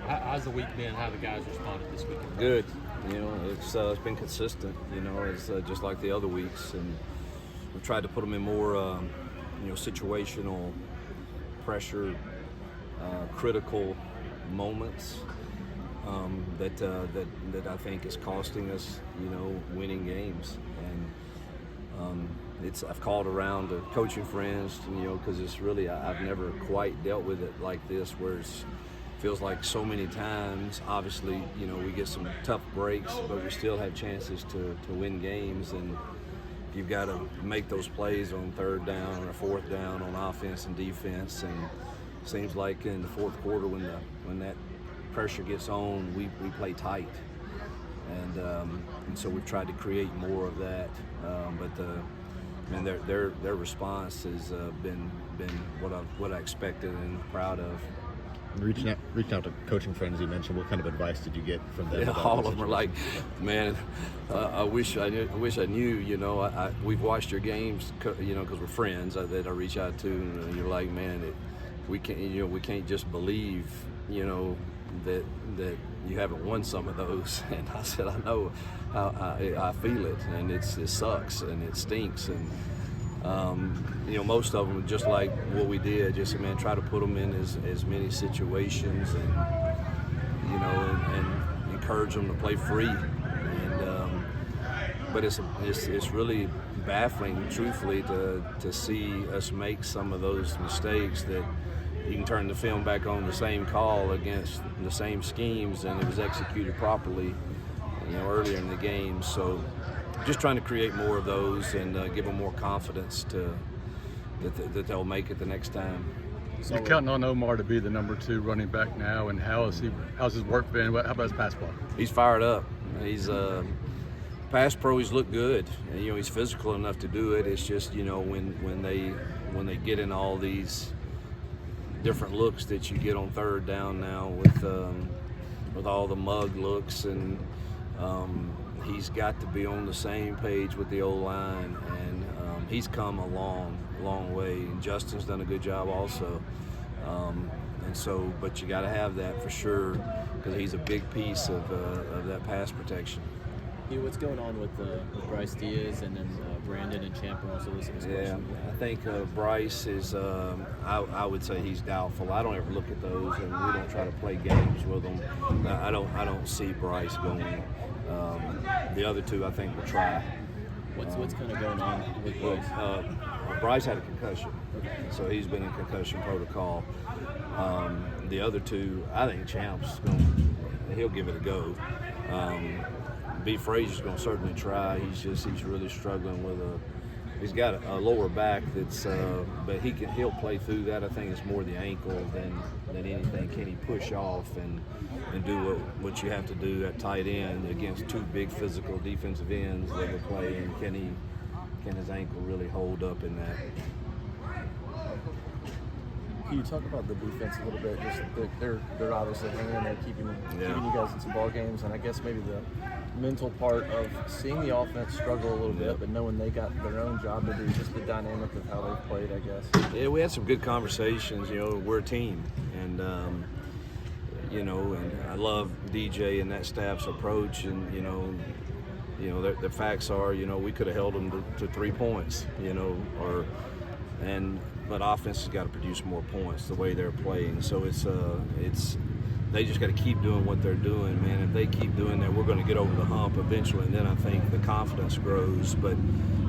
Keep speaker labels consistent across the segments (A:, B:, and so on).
A: how's the week been? How have the guys responded this week?
B: Good. It's been consistent. It's just like the other weeks, and we've tried to put them in more, situational pressure, critical moments that I think is costing us, winning games. And I've called around to coaching friends, because it's really I've never quite dealt with it like this, where it feels like so many times. Obviously, we get some tough breaks, but we still have chances to win games. And you've got to make those plays on third down or fourth down on offense and defense. And it seems like in the fourth quarter, when that pressure gets on, we play tight. And so we've tried to create more of that. Their response has been what I expected and proud of.
C: Reaching out to coaching friends, you mentioned, what kind of advice did you get from them?
B: Yeah, all of them are like, man, I wish I knew. We've watched your games, because we're friends that I reach out to, and you're like, man, we can't just believe, that you haven't won some of those. And I said, I know, I feel it, and it sucks and it stinks. And most of them, just like what we did, just try to put them in as many situations, and encourage them to play free. And but it's really baffling, truthfully, to see us make some of those mistakes that you can turn the film back on the same call against the same schemes, and it was executed properly, earlier in the game. So just trying to create more of those and give them more confidence that they'll make it the next time.
D: So you're counting on Omar to be the number 2 running back now, and how's his work been? How about his pass block?
B: He's fired up. He's pass pro. He's looked good. And, he's physical enough to do it. It's just when they get in all these different looks that you get on third down now with all the mug looks, and he's got to be on the same page with the O-line, and he's come a long way, and Justin's done a good job also. But you got to have that for sure, because he's a big piece of that pass protection.
E: What's going on with Bryce Diaz, and then Brandon and Champ are also listening to this question?
B: I think Bryce is, I would say he's doubtful. I don't ever look at those, and we don't try to play games with them. I don't see Bryce going. The other two, I think, will try.
E: What's kind of going on with Bryce?
B: Bryce had a concussion, so he's been in concussion protocol. The other two, I think Champ's he'll give it a go. B. Frazier's going to certainly try. He's really struggling with he's got a lower back that's, but he'll play through that. I think it's more the ankle than anything. Can he push off and do what you have to do at tight end against 2 big physical defensive ends that will play, and can his ankle really hold up in that?
F: Can you talk about the defense a little bit? Just they're obviously hanging in there, keeping you guys in some ball games, and I guess maybe the mental part of seeing the offense struggle a little bit, but knowing they got their own job to do, just the dynamic of how they've played, I guess.
B: Yeah, we had some good conversations. We're a team, and and I love DJ and that staff's approach, and the facts are, we could have held them to 3 points, but offense has got to produce more points the way they're playing. So they just got to keep doing what they're doing, man. If they keep doing that, we're going to get over the hump eventually, and then I think the confidence grows. But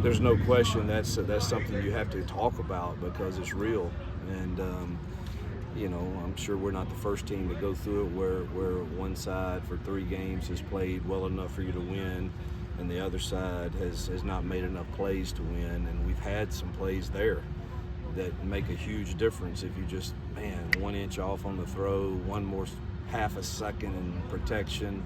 B: there's no question that's something you have to talk about, because it's real. And I'm sure we're not the first team to go through it where one side for 3 games has played well enough for you to win, and the other side has not made enough plays to win. And we've had some plays there that make a huge difference. If you just, 1 inch off on the throw, one more half a second in protection,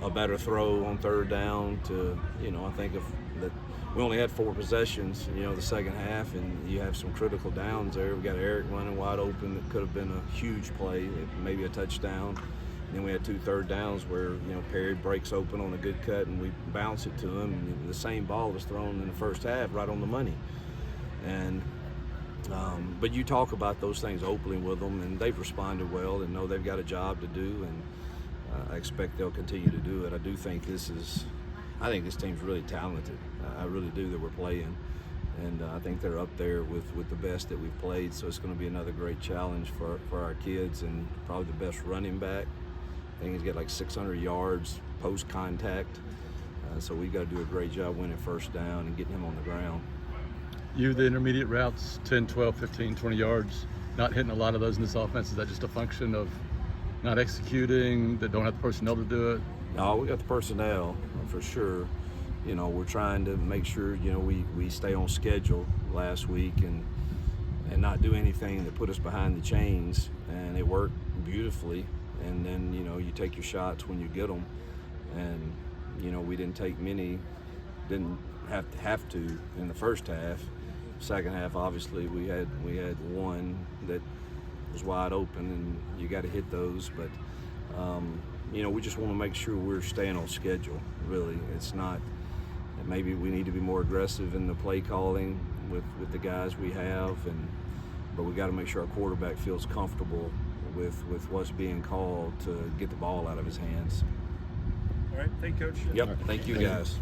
B: a better throw on third down to, I think that we only had 4 possessions, the second half, and you have some critical downs there. We got Eric running wide open that could have been a huge play, maybe a touchdown. And then we had 2 third downs where, Perry breaks open on a good cut and we bounce it to him. And the same ball was thrown in the first half right on the money. And But you talk about those things openly with them, and they've responded well and know they've got a job to do, and I expect they'll continue to do it. I think this team's really talented. I really do that we're playing, and I think they're up there with the best that we've played, so it's going to be another great challenge for our kids, and probably the best running back. I think he's got like 600 yards post-contact, so we've got to do a great job winning first down and getting him on the ground.
D: You, the intermediate routes, 10, 12, 15, 20 yards, not hitting a lot of those in this offense. Is that just a function of not executing, that don't have the personnel to do it?
B: No, we got the personnel for sure. You know, we're trying to make sure, you know, we stay on schedule last week and not do anything that put us behind the chains, and it worked beautifully. And then, you know, you take your shots when you get them, and, you know, we didn't take many, didn't have to in the first half. Second half, obviously, we had one that was wide open, and you got to hit those. But you know, we just want to make sure we're staying on schedule. Really, it's not. Maybe we need to be more aggressive in the play calling with the guys we have, but we got to make sure our quarterback feels comfortable with what's being called to get the ball out of his hands.
G: All right, thank you, Coach.
B: Yep, thank you guys.